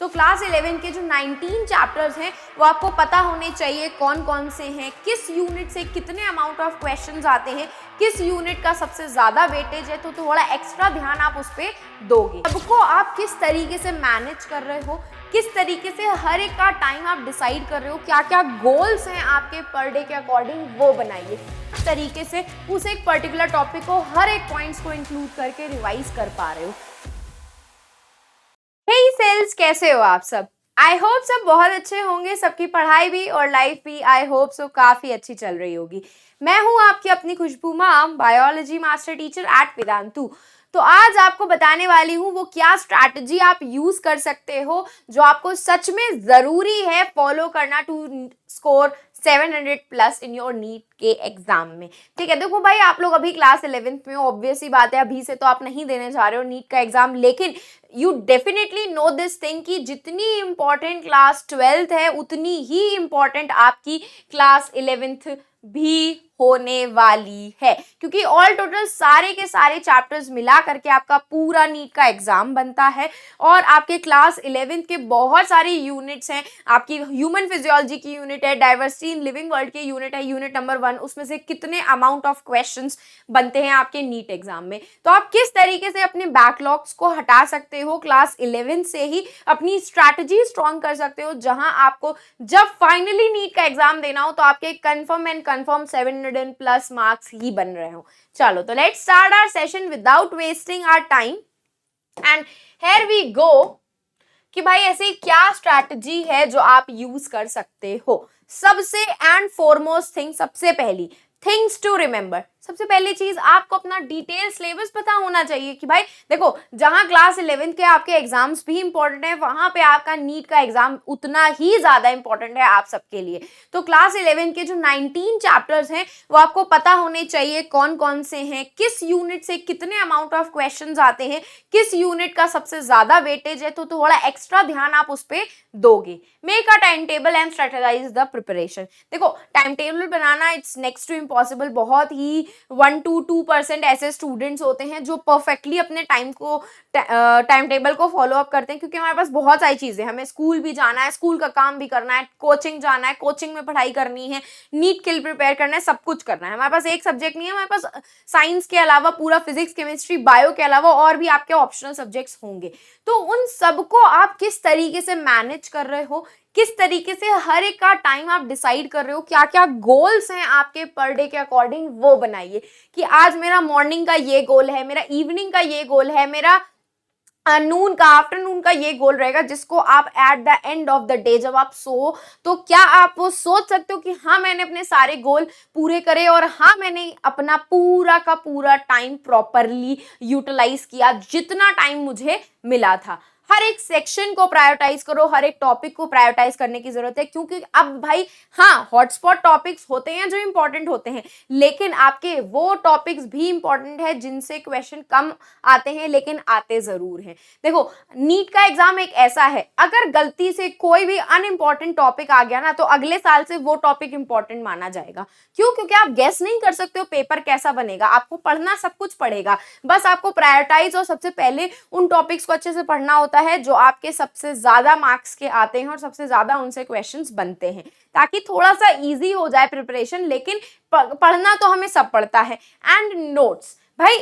तो क्लास 11 के जो 19 चैप्टर्स हैं वो आपको पता होने चाहिए कौन कौन से हैं, किस यूनिट से कितने अमाउंट ऑफ क्वेश्चंस आते हैं, किस यूनिट का सबसे ज़्यादा वेटेज है, तो थोड़ा एक्स्ट्रा ध्यान आप उस पर दोगे। सबको आप किस तरीके से मैनेज कर रहे हो, किस तरीके से हर एक का टाइम आप डिसाइड कर रहे हो, क्या क्या गोल्स हैं आपके पर डे के अकॉर्डिंग वो बनाइए। इस तरीके से उस एक पर्टिकुलर टॉपिक को हर एक पॉइंट्स को इंक्लूड करके रिवाइज कर पा रहे हो। हे सेल्स, कैसे हो आप सब? आई होप सब बहुत अच्छे होंगे, सबकी पढ़ाई भी और लाइफ भी आई होप सो काफ़ी अच्छी चल रही होगी। मैं हूँ आपकी अपनी Khushboo ma'am, biology master teacher at Vedantu. तो आज आपको बताने वाली हूँ वो क्या स्ट्रैटेजी आप यूज़ कर सकते हो जो आपको सच में ज़रूरी है फॉलो करना to score 700 plus in your NEET के एग्जाम में। ठीक है, देखो भाई, आप लोग अभी क्लास 11th में हो, ऑब्वियस ही बात है अभी से तो आप नहीं देने जा रहे हो नीट का एग्जाम, लेकिन you definitely know this thing कि जितनी इंपॉर्टेंट क्लास 12th है उतनी ही इंपॉर्टेंट आपकी क्लास 11th भी होने वाली है, क्योंकि ऑल टोटल सारे के सारे चैप्टर्स मिला करके आपका पूरा नीट का एग्जाम बनता है। और आपके क्लास 11th के बहुत सारे यूनिट्स हैं, आपकी ह्यूमन फिजियोलॉजी की यूनिट है, डाइवर्सिटी इन लिविंग वर्ल्ड की यूनिट है, यूनिट नंबर 1, उसमें से कितने अमाउंट ऑफ क्वेश्चंस बनते हैं आपके नीट एग्जाम में। तो आप किस तरीके से अपने बैकलॉग्स को हटा सकते हो, क्लास 11 से ही अपनी स्ट्रैटेजी स्ट्रॉन्ग कर सकते हो, जहां आपको जब फाइनली नीट का एग्जाम देना हो तो आपके कंफर्म 700 प्लस मार्क्स ही बन रहे हो। चलो तो let's start our session without wasting our time and here we go कि भाई ऐसी क्या स्ट्रैटेजी है जो आप यूज कर सकते हो। सबसे एंड फॉरमोस्ट थिंग, सबसे पहली थिंग्स टू रिमेंबर, सबसे पहली चीज आपको अपना डिटेल सिलेबस पता होना चाहिए कि भाई देखो, जहां क्लास 11 के आपके एग्जाम्स भी इंपॉर्टेंट है वहां पे आपका नीट का एग्जाम उतना ही ज्यादा इंपॉर्टेंट है आप सबके लिए। तो क्लास 11 के जो 19 चैप्टर्स हैं वो आपको पता होने चाहिए कौन कौन से हैं, किस यूनिट से कितने अमाउंट ऑफ क्वेश्चंस आते हैं, किस यूनिट का सबसे ज्यादा वेटेज है, तो थोड़ा एक्स्ट्रा ध्यान आप उस पर दोगे। Make a time table and strategize the preparation. देखो, टाइम टेबल बनाना इट्स नेक्स्ट टू इम्पॉसिबल। बहुत ही 1 to 2% ऐसे स्टूडेंट्स होते हैं जो परफेक्टली अपने टाइम टेबल को फॉलो अप करते हैं, क्योंकि हमारे पास बहुत सारी चीजें, हमें स्कूल भी जाना है, स्कूल का काम भी करना है, कोचिंग जाना है, कोचिंग में पढ़ाई करनी है, नीट के लिए प्रिपेयर करना है, सब कुछ करना है। हमारे पास एक सब्जेक्ट नहीं है, हमारे पास साइंस के अलावा पूरा फिजिक्स, केमिस्ट्री, बायो के अलावा और भी आपके ऑप्शनल सब्जेक्ट्स होंगे। तो उन सबको आप किस तरीके से मैनेज कर रहे हो, किस तरीके से हर एक का टाइम आप डिसाइड कर रहे हो, क्या क्या गोल्स हैं आपके पर डे के अकॉर्डिंग वो बनाइए कि आज मेरा मॉर्निंग का ये गोल है, मेरा इवनिंग का ये गोल है, मेरा नून का, आफ्टरनून का ये गोल रहेगा, जिसको आप at the end of the day जब आप सो तो क्या आप वो सोच सकते हो कि हाँ मैंने अपने सारे गोल पूरे करे और हाँ मैंने अपना पूरा का पूरा टाइम प्रॉपरली यूटिलाइज किया, जितना टाइम मुझे मिला था। हर एक सेक्शन को प्रायोरिटाइज करो, हर एक टॉपिक को प्रायोरिटाइज करने की जरूरत है, क्योंकि अब भाई हाँ हॉटस्पॉट टॉपिक्स होते हैं जो इंपॉर्टेंट होते हैं, लेकिन आपके वो टॉपिक्स भी इंपॉर्टेंट है जिनसे क्वेश्चन कम आते हैं लेकिन आते जरूर हैं। देखो, नीट का एग्जाम एक ऐसा है, अगर गलती से कोई भी अनइम्पॉर्टेंट टॉपिक आ गया ना तो अगले साल से वो टॉपिक इंपॉर्टेंट माना जाएगा। क्यों? क्योंकि आप गेस नहीं कर सकते हो पेपर कैसा बनेगा, आपको पढ़ना सब कुछ पड़ेगा, बस आपको प्रायोरिटाइज और सबसे पहले उन टॉपिक्स को अच्छे से पढ़ना होता है जो आपके सबसे ज्यादा मार्क्स के आते हैं और सबसे ज्यादा उनसे क्वेश्चंस बनते हैं, ताकि थोड़ा सा इजी हो जाए प्रिपरेशन। लेकिन पढ़ना तो हमें सब पड़ता है। एंड नोट्स, भाई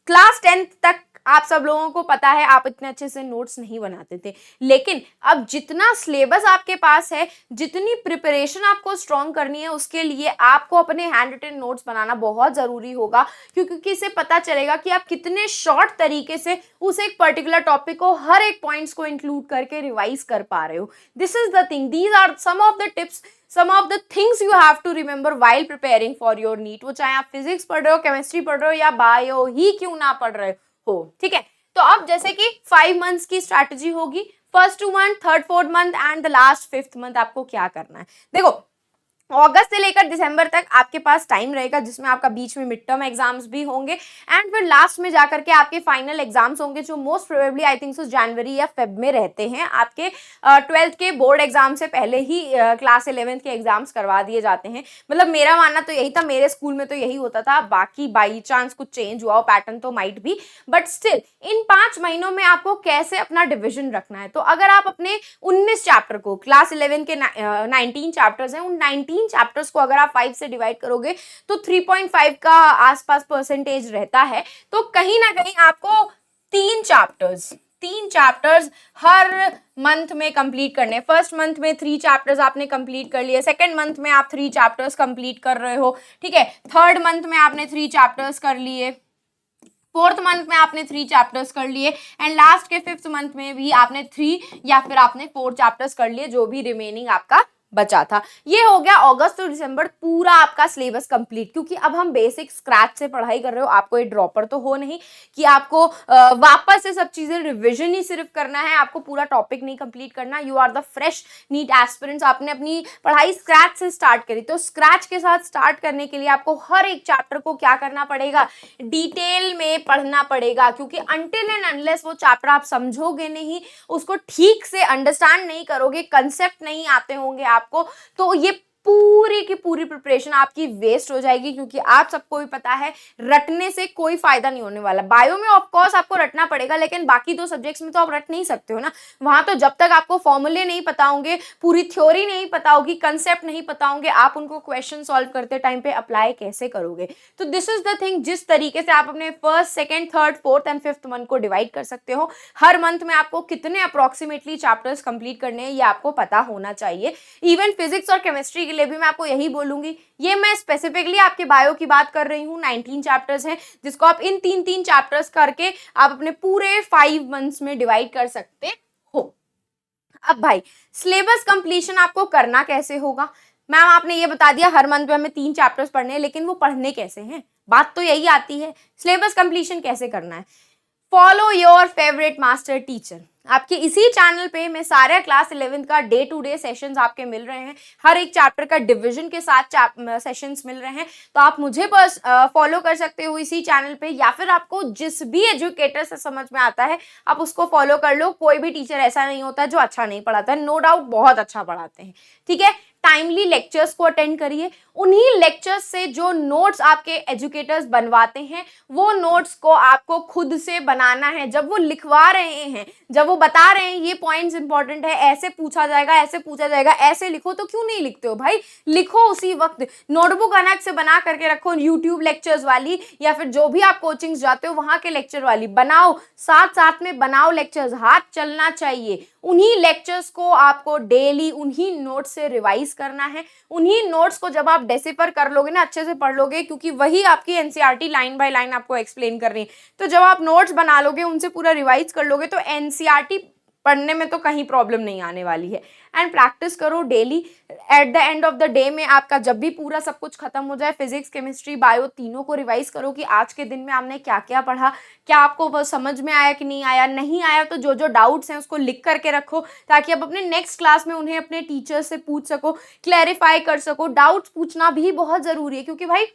क्लास 10th तक आप सब लोगों को पता है आप इतने अच्छे से नोट्स नहीं बनाते थे, लेकिन अब जितना सिलेबस आपके पास है, जितनी प्रिपरेशन आपको स्ट्रॉन्ग करनी है, उसके लिए आपको अपने हैंड रिटन नोट्स बनाना बहुत जरूरी होगा, क्योंकि इससे पता चलेगा कि आप कितने शॉर्ट तरीके से उस एक पर्टिकुलर टॉपिक को हर एक पॉइंट्स को इंक्लूड करके रिवाइज कर पा रहे हो। This is the thing, these are some of the tips, some of the things you have to remember while preparing for your NEET। वो चाहे आप फिजिक्स पढ़ रहे हो, केमिस्ट्री पढ़ रहे हो या बायो ही क्यों ना पढ़ रहे हो, ठीक है। तो अब जैसे कि 5 मंथ्स की स्ट्रैटेजी होगी, first 2 month, third 4th month and the last 5th month आपको क्या करना है। देखो, अगस्त से लेकर दिसंबर तक आपके पास टाइम रहेगा, जिसमें आपका बीच में मिड टर्म एग्जाम्स भी होंगे एंड फिर लास्ट में जाकर के आपके फाइनल एग्जाम्स होंगे, जो most probably I think so जनवरी या फेब में रहते हैं। आपके 12th के बोर्ड एग्जाम से पहले ही क्लास 11th के एग्जाम्स करवा दिए जाते हैं। मतलब मेरा मानना तो यही था, मेरे स्कूल में तो यही होता था, बाकी बाई चांस कुछ चेंज हुआ हो पैटर्न तो माइट भी, बट स्टिल इन 5 महीनों में आपको कैसे अपना डिविजन रखना है। तो अगर आप अपने 19 चैप्टर को, क्लास 11 के 19 चैप्टर्स हैं, उन 19 चैप्टर्स को अगर आप 5 से डिवाइड करोगे तो 3.5 का आसपास परसेंटेज रहता है। तो कहीं ना कहीं आपको 3 चैप्टर्स हर मंथ में कंप्लीट करने। फर्स्ट मंथ में 3 चैप्टर्स आपने कंप्लीट कर लिए, सेकंड मंथ में आप 3 चैप्टर्स कंप्लीट कर रहे हो, ठीक है, थर्ड मंथ में आपने 3 चैप्टर्स कर लिए, फोर्थ मंथ में आपने 3 चैप्टर्स कर लिए एंड लास्ट के 5th मंथ में भी आपने 3 या फिर आपने 4 चैप्टर्स कर लिए, जो भी रिमेनिंग आपका बचा था। ये हो गया अगस्त और दिसंबर पूरा आपका सिलेबस कंप्लीट, क्योंकि अब हम बेसिक स्क्रैच से पढ़ाई कर रहे हो। आपको ये ड्रॉपर तो हो नहीं कि आपको वापस से सब चीजें रिवीजन ही सिर्फ करना है, आपको पूरा टॉपिक नहीं कंप्लीट करना। You are the fresh NEET aspirants, आपने अपनी पढ़ाई स्क्रैच से स्टार्ट करी, तो स्क्रैच के साथ स्टार्ट करने के लिए आपको हर एक चैप्टर को क्या करना पड़ेगा, डिटेल में पढ़ना पड़ेगा, क्योंकि अनटिल एंड अनलेस वो चैप्टर आप समझोगे नहीं, उसको ठीक से अंडरस्टैंड नहीं करोगे, कंसेप्ट नहीं आते होंगे आपको, तो ये पूरी की पूरी प्रिपरेशन आपकी वेस्ट हो जाएगी। क्योंकि आप सबको भी पता है रटने से कोई फायदा नहीं होने वाला। बायो में ऑफ कोर्स आपको रटना पड़ेगा, लेकिन बाकी 2 सब्जेक्ट्स में तो आप रट नहीं सकते हो ना। वहां तो जब तक आपको फॉर्मूले नहीं पता होंगे, पूरी थ्योरी नहीं पता होगी, कंसेप्ट नहीं पता होंगे, आप उनको क्वेश्चन सॉल्व करते टाइम पे अप्लाई कैसे करोगे। तो दिस इज द थिंग, जिस तरीके से आप अपने first, second, third, fourth and 5th month को डिवाइड कर सकते हो। हर मंथ में आपको कितने अप्रोक्सीमेटली चैप्टर्स कंप्लीट करने हैं ये आपको पता होना चाहिए। इवन फिजिक्स और केमिस्ट्री के लिए भी मैं आपको यही बोलूंगी। ये मैं स्पेसिफिकली आपके बायो की बात कर रही हूँ, 19 चैप्टर्स हैं, जिसको आप इन 3 चैप्टर्स करके आप अपने पूरे 5 मंथ्स में डिवाइड कर सकते हो। अब भाई सिलेबस कंप्लीशन आपको करना कैसे होगा। मैम आपने ये बता दिया हर मंथ में हमें 3 चैप्टर्स पढ़ने हैं, लेकिन वो पढ़ने कैसे हैं, बात तो यही आती है, सिलेबस कंप्लीशन कैसे करना है। Follow your favourite master teacher. आपके इसी चैनल पे मैं सारे क्लास 11th का डे टू डे सेशंस आपके मिल रहे हैं, हर एक चैप्टर का डिवीजन के साथ सेशंस मिल रहे हैं। तो आप मुझे बस फॉलो कर सकते हो इसी चैनल पे, या फिर आपको जिस भी एजुकेटर से समझ में आता है आप उसको फॉलो कर लो। कोई भी टीचर ऐसा नहीं होता जो अच्छा नहीं पढ़ाता है, नो डाउट बहुत अच्छा पढ़ाते हैं, ठीक है। टाइमली लेक्चर्स को अटेंड करिए। उन्हीं लेक्चर्स से जो नोट्स आपके एजुकेटर्स बनवाते हैं, वो नोट्स को आपको खुद से बनाना है। जब वो लिखवा रहे हैं, जब वो बता रहे हैं ये पॉइंट्स इंपॉर्टेंट है, ऐसे पूछा जाएगा, ऐसे पूछा जाएगा, ऐसे लिखो, तो क्यों नहीं लिखते हो भाई, लिखो उसी वक्त। नोटबुक अलग से बना करके रखो, यूट्यूब लेक्चर्स वाली या फिर जो भी आप कोचिंग्स जाते हो वहां के लेक्चर वाली बनाओ, साथ साथ में बनाओ लेक्चर्स, हाथ चलना चाहिए। उन्हीं लेक्चर्स को आपको डेली उन्हीं नोट्स से रिवाइज करना है। उन्हीं नोट्स को जब आप डेसिफर कर लोगे ना, अच्छे से पढ़ लोगे, क्योंकि वही आपकी एनसीईआरटी लाइन बाय लाइन आपको एक्सप्लेन कर रही है। तो जब आप नोट्स बना लोगे, उनसे पूरा रिवाइज कर लोगे, तो एनसीईआरटी पढ़ने में तो कहीं प्रॉब्लम नहीं आने वाली है। एंड प्रैक्टिस करो daily. At the end of the day में आपका जब भी पूरा सब कुछ खत्म हो जाए, फिजिक्स, केमिस्ट्री, बायो तीनों को रिवाइज करो कि आज के दिन में आपने क्या क्या पढ़ा, क्या आपको वो समझ में आया कि नहीं आया। नहीं आया तो जो जो डाउट्स हैं उसको लिख करके रखो, ताकि आप अपने नेक्स्ट क्लास में उन्हें अपने टीचर से पूछ सको, क्लैरिफाई कर सको। डाउट्स पूछना भी बहुत जरूरी है, क्योंकि भाई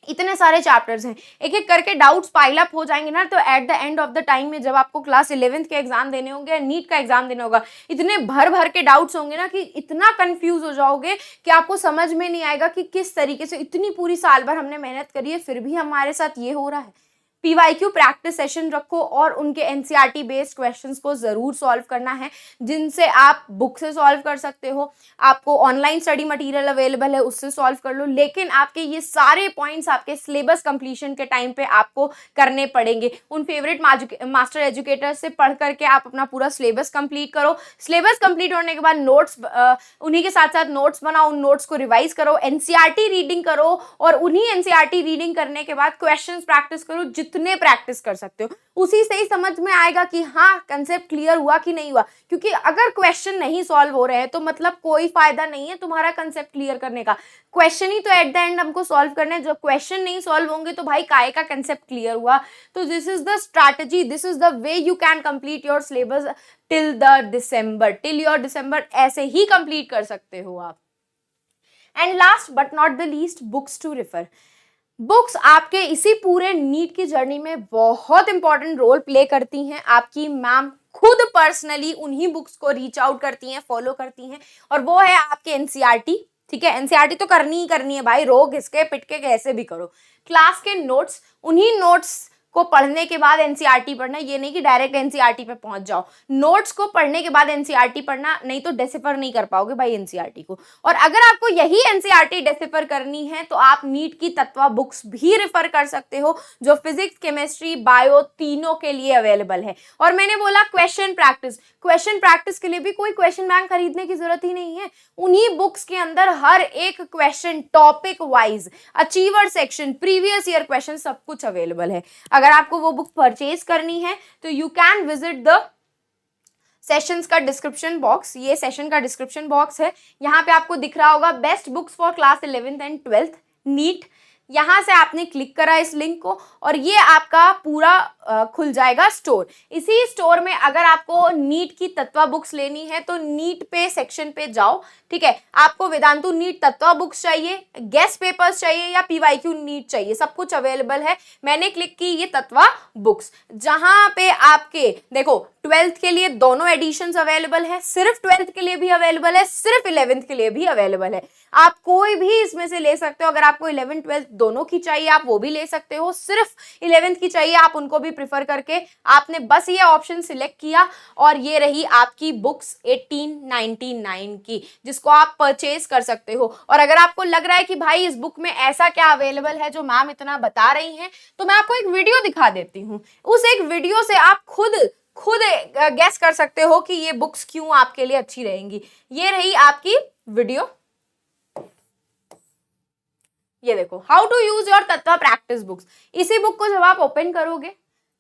इतने सारे चैप्टर्स हैं, एक एक करके डाउट्स पाइल अप हो जाएंगे ना, तो at the end of the time में जब आपको क्लास 11th के एग्जाम देने होंगे, नीट का एग्जाम देना होगा, इतने भर भर के डाउट्स होंगे ना कि इतना कंफ्यूज हो जाओगे कि आपको समझ में नहीं आएगा कि किस तरीके से, इतनी पूरी साल भर हमने मेहनत करी है फिर भी हमारे साथ ये हो रहा है। पीवाईक्यू प्रैक्टिस सेशन रखो और उनके एनसीईआरटी बेस्ड क्वेश्चंस को जरूर सॉल्व करना है, जिनसे आप बुक से सॉल्व कर सकते हो। आपको ऑनलाइन स्टडी मटेरियल अवेलेबल है, उससे सॉल्व कर लो, लेकिन आपके ये सारे पॉइंट्स आपके सिलेबस कंप्लीशन के टाइम पे आपको करने पड़ेंगे। उन फेवरेट मास्टर एजुकेटर से पढ़ करके आप अपना पूरा सिलेबस कंप्लीट करो। सिलेबस कंप्लीट होने के बाद नोट्स, उन्हीं के साथ साथ नोट्स बनाओ, उन नोट्स को रिवाइज करो, एनसीईआरटी रीडिंग करो, और उन्हीं एनसीईआरटी रीडिंग करने के बाद क्वेश्चंस प्रैक्टिस करो। जितने प्रैक्टिस कर सकते हो उसी से ही समझ में आएगा कि हाँ कंसेप्ट क्लियर हुआ कि नहीं हुआ। क्योंकि अगर क्वेश्चन नहीं सॉल्व हो रहे हैं तो मतलब कोई फायदा नहीं है तुम्हारा कंसेप्ट क्लियर करने का। क्वेश्चन ही तो एट द एंड हमको सॉल्व करना है। जब क्वेश्चन नहीं सॉल्व होंगे तो भाई काहे का कंसेप्ट क्लियर हुआ। तो this is the strategy, this is the way you can complete your syllabus till your December. ऐसे ही कंप्लीट कर सकते हो आप। And last but not the least, books to refer. Books आपके इसी पूरे नीट की जर्नी में बहुत इंपॉर्टेंट रोल प्ले करती हैं। आपकी मैम खुद पर्सनली उन्हीं बुक्स को रीच आउट करती हैं, फॉलो करती हैं, और वो है आपके एनसीईआरटी। ठीक है, एनसीईआरटी तो करनी ही करनी है भाई, रो घिसके पिट के कैसे भी करो। क्लास के नोट्स, उन्हीं नोट्स को पढ़ने के बाद एनसीईआरटी पढ़ना, ये नहीं कि डायरेक्ट एनसीईआरटी पे पहुंच जाओ। नोट्स को पढ़ने के बाद एनसीईआरटी पढ़ना, नहीं तो डेसिफर नहीं कर पाओगे भाई एनसीईआरटी को। और अगर आपको यही एनसीईआरटी डेसिफर करनी है तो आप नीट की तत्वा बुक्स भी रेफर कर सकते हो, जो फिजिक्स, केमिस्ट्री, बायो तीनों के लिए अवेलेबल है। और मैंने बोला क्वेश्चन प्रैक्टिस, क्वेश्चन प्रैक्टिस के लिए भी कोई क्वेश्चन बैंक खरीदने की जरूरत ही नहीं है। उन्हीं बुक्स के अंदर हर एक question topic wise, achiever section, previous year question, सब कुछ अवेलेबल है। अगर आपको वो बुक परचेज करनी है तो you can visit the sessions का डिस्क्रिप्शन बॉक्स। ये सेशन का डिस्क्रिप्शन बॉक्स है, यहाँ पे आपको दिख रहा होगा best books for class 11th and 12th NEET. यहाँ से आपने क्लिक करा इस लिंक को और ये आपका पूरा खुल जाएगा स्टोर। इसी स्टोर में अगर आपको नीट की तत्वा बुक्स लेनी है तो नीट पे सेक्शन पे जाओ। ठीक है, आपको वेदांतु नीट तत्वा बुक्स चाहिए, गेस्ट पेपर्स चाहिए या पीवाईक्यू नीट चाहिए, सब कुछ अवेलेबल है। मैंने क्लिक की ये तत्वा बुक्स, जहां पे आपके देखो 12th के लिए दोनों एडिशंस अवेलेबल है, सिर्फ 12th के लिए भी अवेलेबल है, सिर्फ 11th के लिए भी अवेलेबल है। आप कोई भी इसमें से ले सकते हो। अगर आपको 11th 12th दोनों की चाहिए आप वो भी ले सकते हो, सिर्फ 11th की चाहिए आप उनको भी प्रिफर करके आपने बस ये ऑप्शन सिलेक्ट किया और ये रही आपकी बुक्स 1899 की, जिसको आप परचेज कर सकते हो। और अगर आपको लग रहा है कि भाई इस बुक में ऐसा क्या अवेलेबल है जो मैम इतना बता रही हैं, तो मैं आपको एक वीडियो दिखा देती हूँ। उस एक वीडियो से आप खुद गैस कर सकते हो कि ये बुक्स क्यों आपके लिए अच्छी रहेंगी। ये रही आपकी वीडियो, ये देखो, how to use your Tattva practice books. इसी बुक को जब आप ओपन करोगे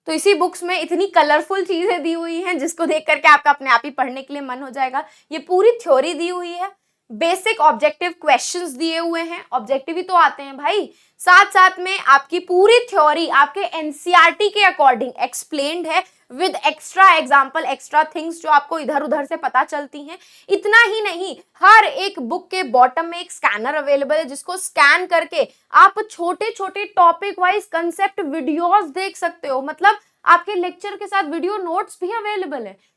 तो इसी बुक्स में इतनी कलरफुल चीजें दी हुई हैं जिसको देख करके आपका अपने आप ही पढ़ने के लिए मन हो जाएगा। ये पूरी थ्योरी दी हुई है, बेसिक ऑब्जेक्टिव क्वेश्चंस दिए हुए हैं, ऑब्जेक्टिव ही तो आते हैं भाई, साथ साथ में आपकी पूरी थ्योरी आपके एनसीईआरटी के अकॉर्डिंग एक्सप्लेन्ड है with extra example, extra things जो आपको इधर उधर से पता चलती हैं। इतना ही नहीं, हर एक बुक के बॉटम में एक स्कैनर अवेलेबल है जिसको स्कैन करके आप छोटे छोटे टॉपिक वाइज कंसेप्ट वीडियोस देख सकते हो। मतलब आपके लेक्चर के साथ वीडियो नोट्स भी अवेलेबल है,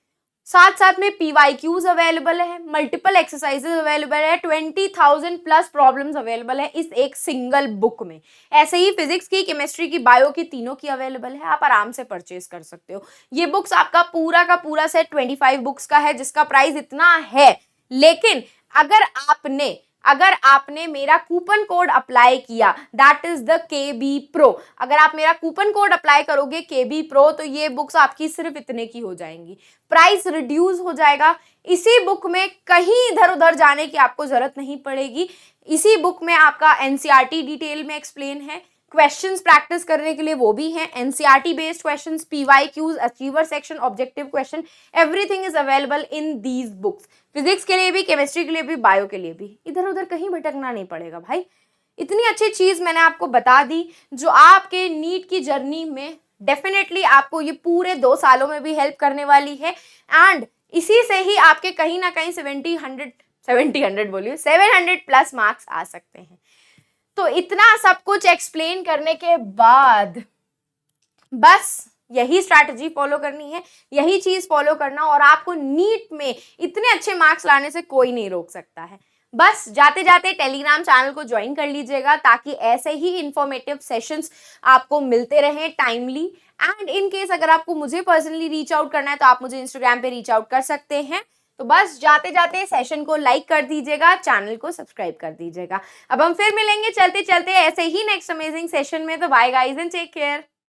साथ साथ में पीवाईक्यूज अवेलेबल है, मल्टीपल एक्सरसाइजेज अवेलेबल है, 20,000 प्लस प्रॉब्लम्स अवेलेबल है इस एक सिंगल बुक में। ऐसे ही फिजिक्स की, केमिस्ट्री की, बायो की, तीनों की अवेलेबल है, आप आराम से परचेज कर सकते हो। ये बुक्स आपका पूरा का पूरा सेट 25 बुक्स का है जिसका प्राइस इतना है। लेकिन अगर आपने मेरा कूपन कोड अप्लाई किया, that is the KB Pro, अगर आप मेरा कूपन कोड अप्लाई करोगे KB Pro तो ये बुक्स आपकी सिर्फ इतने की हो जाएंगी, प्राइस रिड्यूस हो जाएगा। इसी बुक में कहीं इधर उधर जाने की आपको जरूरत नहीं पड़ेगी। इसी बुक में आपका एनसीईआरटी डिटेल में एक्सप्लेन है, क्वेश्चंस प्रैक्टिस करने के लिए वो भी हैं, NCERT based questions, PYQs, achiever section, objective question, everything is available in these books. Physics के लिए भी, केमिस्ट्री के लिए भी, बायो के लिए भी, इधर उधर कहीं भटकना नहीं पड़ेगा भाई। इतनी अच्छी चीज मैंने आपको बता दी जो आपके नीट की जर्नी में डेफिनेटली आपको ये पूरे 2 सालों में भी हेल्प करने वाली है। एंड इसी से ही आपके कहीं ना कहीं 700 प्लस मार्क्स आ सकते हैं। तो इतना सब कुछ एक्सप्लेन करने के बाद बस यही स्ट्रैटेजी फॉलो करनी है, यही चीज फॉलो करना, और आपको नीट में इतने अच्छे मार्क्स लाने से कोई नहीं रोक सकता है। बस जाते जाते टेलीग्राम चैनल को ज्वाइन कर लीजिएगा ताकि ऐसे ही इंफॉर्मेटिव सेशंस आपको मिलते रहें टाइमली। एंड इन केस अगर आपको मुझे पर्सनली रीच आउट करना है तो आप मुझे इंस्टाग्राम पे रीच आउट कर सकते हैं। तो बस जाते जाते सेशन को लाइक कर दीजिएगा, चैनल को सब्सक्राइब कर दीजिएगा। अब हम फिर मिलेंगे चलते चलते ऐसे ही नेक्स्ट अमेजिंग सेशन में। तो bye guys and take care.